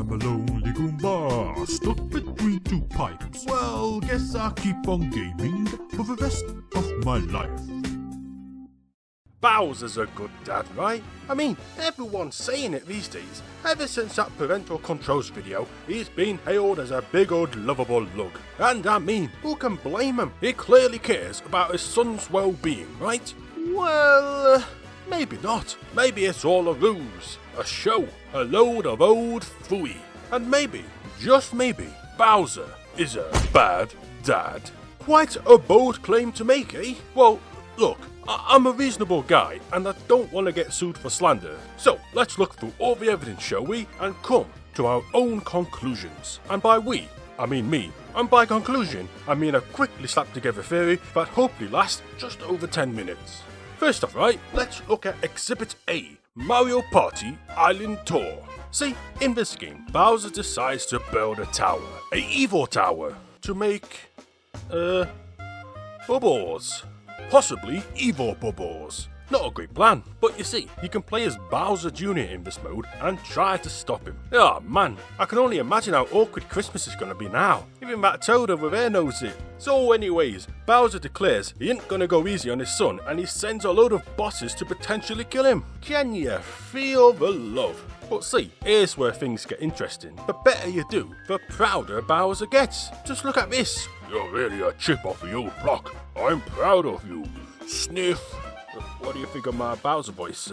I'm a lonely Goomba, stuck between two pipes. Well, guess I'll keep on gaming for the rest of my life. Bowser's a good dad, right? I mean, everyone's saying it these days. Ever since that parental controls video, he's been hailed as a big old lovable lug. And I mean, who can blame him? He clearly cares about his son's well-being, right? Well, maybe not. Maybe it's all a ruse, a show, a load of old phooey. And maybe, just maybe, Bowser is a bad dad. Quite a bold claim to make, eh? Well, look, I'm a reasonable guy, and I don't want to get sued for slander. So, let's look through all the evidence, shall we, and come to our own conclusions. And by we, I mean me. And by conclusion, I mean a quickly slapped together theory that hopefully lasts just over 10 minutes. First off, right, let's look at Exhibit A, Mario Party Island Tour. See, in this game, Bowser decides to build a tower, a evil tower, to make, bubbles. Possibly evil bubbles. Not a great plan, but you see, you can play as Bowser Jr. in this mode and try to stop him. Oh man, I can only imagine how awkward Christmas is gonna be now. Even that toad over there knows it. So anyways, Bowser declares he ain't gonna go easy on his son and he sends a load of bosses to potentially kill him. Can you feel the love? But see, here's where things get interesting. The better you do, the prouder Bowser gets. Just look at this. You're really a chip off the old block. I'm proud of you. Sniff. What do you think of my Bowser voice?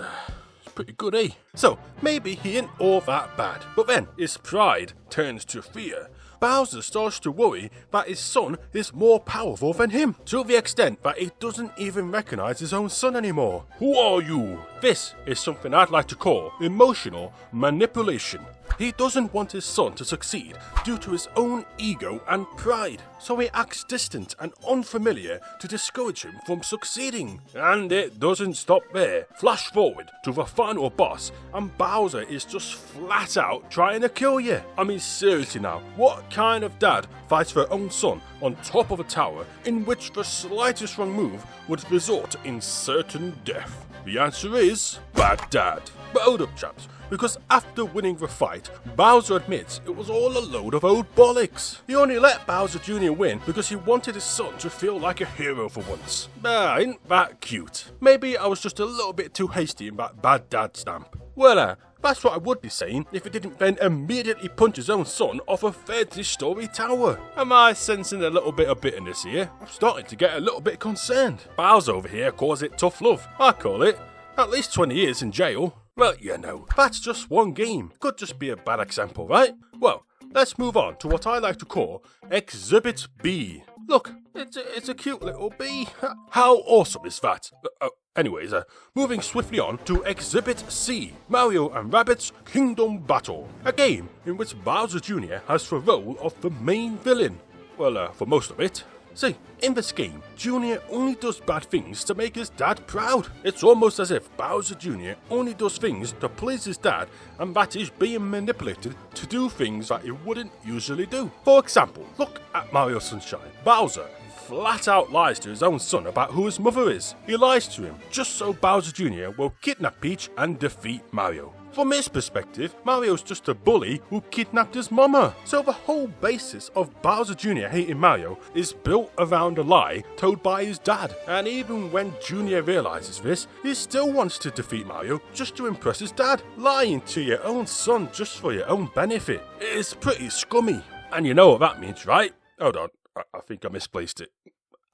It's pretty good, eh? So, maybe he ain't all that bad. But then, his pride turns to fear. Bowser starts to worry that his son is more powerful than him, to the extent that he doesn't even recognize his own son anymore. Who are you? This is something I'd like to call emotional manipulation. He doesn't want his son to succeed due to his own ego and pride, so he acts distant and unfamiliar to discourage him from succeeding. And it doesn't stop there. Flash forward to the final boss, and Bowser is just flat out trying to kill you. I mean, seriously now, what kind of dad fights their own son on top of a tower in which the slightest wrong move would result in certain death? The answer is bad dad. But hold up, chaps, because after winning the fight, Bowser admits it was all a load of old bollocks. He only let Bowser Jr. win because he wanted his son to feel like a hero for once. Ain't that cute? Maybe I was just a little bit too hasty in that bad dad stamp. Well, that's what I would be saying if he didn't then immediately punch his own son off a 30-story tower. Am I sensing a little bit of bitterness here? I'm starting to get a little bit concerned. Bowser over here calls it tough love. I call it at least 20 years in jail. Well, you know, that's just one game. Could just be a bad example, right? Well, let's move on to what I like to call Exhibit B. Look, it's a cute little bee. How awesome is that? Anyways, moving swiftly on to Exhibit C, Mario and Rabbids Kingdom Battle, a game in which Bowser Jr. has the role of the main villain. Well, for most of it. See, in this game, Junior only does bad things to make his dad proud. It's almost as if Bowser Jr. only does things to please his dad and that he's being manipulated to do things that he wouldn't usually do. For example, look at Mario Sunshine. Bowser flat out lies to his own son about who his mother is. He lies to him just so Bowser Jr. will kidnap Peach and defeat Mario. From his perspective, Mario's just a bully who kidnapped his mama. So the whole basis of Bowser Jr. hating Mario is built around a lie told by his dad. And even when Jr. realizes this, he still wants to defeat Mario just to impress his dad. Lying to your own son just for your own benefit. It is pretty scummy. And you know what that means, right? Hold on, I think I misplaced it.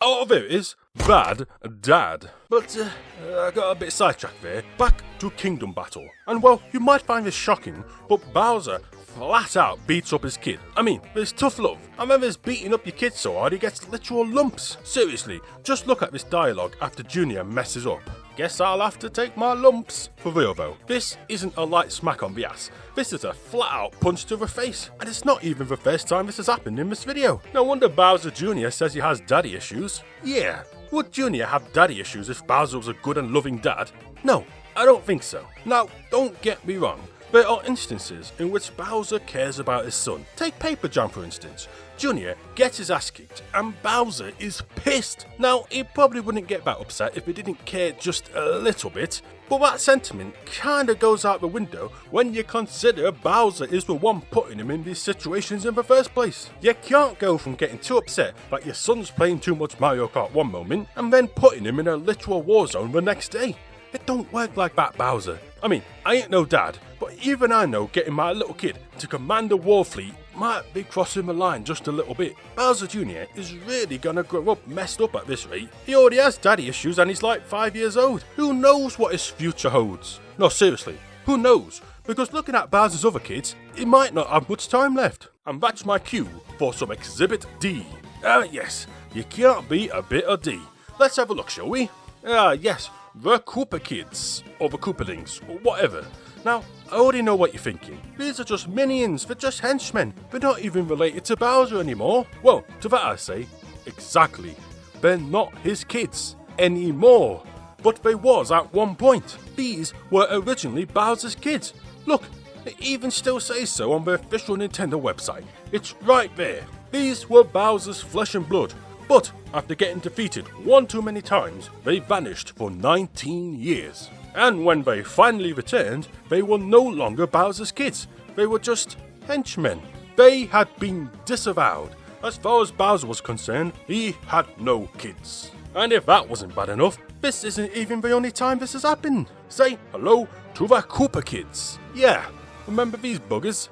Oh, there it is. Bad dad. But, I got a bit sidetracked there. Back to Kingdom Battle. And well, you might find this shocking, but Bowser flat out beats up his kid. I mean, there's tough love. And then there's beating up your kid so hard he gets literal lumps. Seriously, just look at this dialogue after Junior messes up. Guess I'll have to take my lumps. For real though, this isn't a light smack on the ass. This is a flat out punch to the face. And it's not even the first time this has happened in this video. No wonder Bowser Jr. says he has daddy issues. Yeah, would Junior have daddy issues if Bowser was a good and loving dad? No, I don't think so. Now, don't get me wrong. There are instances in which Bowser cares about his son. Take Paper Jam for instance. Junior gets his ass kicked and Bowser is pissed. Now, he probably wouldn't get that upset if he didn't care just a little bit, But that sentiment kinda goes out the window when you consider Bowser is the one putting him in these situations in the first place. You can't go from getting too upset that your son's playing too much Mario Kart one moment and then putting him in a literal war zone the next day. It don't work like that, Bowser. I mean, I ain't no dad, but even I know getting my little kid to command a war fleet might be crossing the line just a little bit. Bowser Jr. is really gonna grow up messed up at this rate. He already has daddy issues and he's like 5 years old. Who knows what his future holds? No, seriously, who knows? Because looking at Bowser's other kids, he might not have much time left. And that's my cue for some Exhibit D. Yes, you can't be a bit of D. Let's have a look, shall we? Yes. The Koopa Kids, or the Koopalings, or whatever. Now, I already know what you're thinking. These are just minions, they're just henchmen. They're not even related to Bowser anymore. Well, to that I say, exactly. They're not his kids anymore. But they was at one point. These were originally Bowser's kids. Look, it even still says so on the official Nintendo website. It's right there. These were Bowser's flesh and blood. But after getting defeated one too many times, they vanished for 19 years. And when they finally returned, they were no longer Bowser's kids. They were just henchmen. They had been disavowed. As far as Bowser was concerned, he had no kids. And if that wasn't bad enough, this isn't even the only time this has happened. Say hello to the Koopa Kids. Yeah, remember these buggers?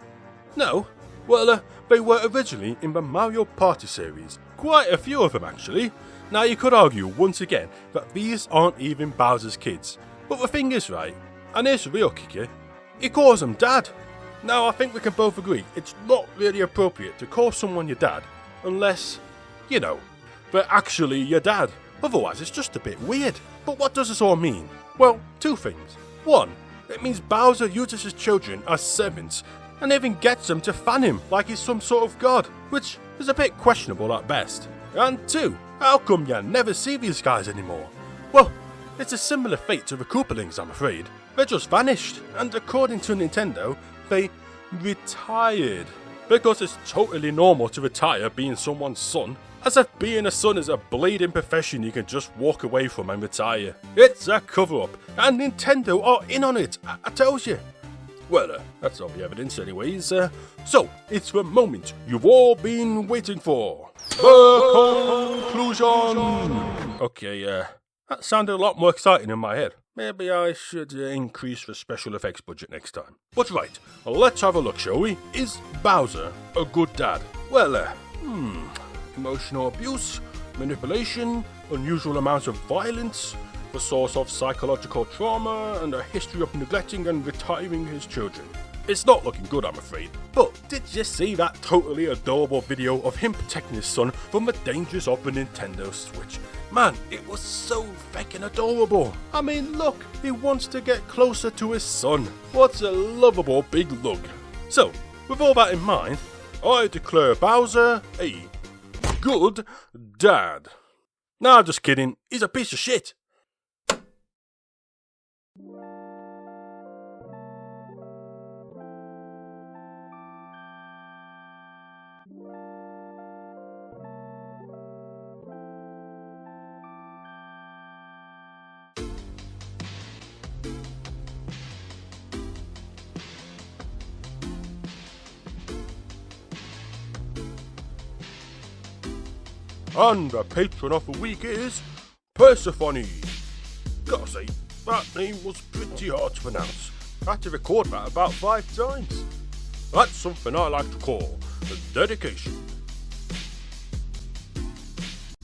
No? Well, they were originally in the Mario Party series. Quite a few of them, actually. Now, you could argue, once again, that these aren't even Bowser's kids. But the thing is, right, and here's the real kicker, he calls them Dad. Now, I think we can both agree, it's not really appropriate to call someone your dad, unless, you know, they're actually your dad. Otherwise, it's just a bit weird. But what does this all mean? Well, two things. One, it means Bowser uses his children as servants, and even gets them to fan him like he's some sort of god, which is a bit questionable at best. And two, how come you never see these guys anymore? Well, it's a similar fate to the Koopalings, I'm afraid. They just vanished, and according to Nintendo, they retired. Because it's totally normal to retire being someone's son, as if being a son is a bleeding profession you can just walk away from and retire. It's a cover-up, and Nintendo are in on it, I tells you. Well, that's all the evidence anyways. So, it's the moment you've all been waiting for. The conclusion! Okay, that sounded a lot more exciting in my head. Maybe I should increase the special effects budget next time. But right, let's have a look, shall we? Is Bowser a good dad? Well, emotional abuse, manipulation, unusual amounts of violence, the source of psychological trauma, and a history of neglecting and retiring his children. It's not looking good, I'm afraid. But did you see that totally adorable video of him protecting his son from the dangers of the Nintendo Switch? Man, it was so feckin' adorable. I mean, look, he wants to get closer to his son. What a lovable big lug. So, with all that in mind, I declare Bowser a good dad. Nah, just kidding, he's a piece of shit. And the patron of the week is Persephone. Gotta say, that name was pretty hard to pronounce. I had to record that about 5 times. That's something I like to call a dedication.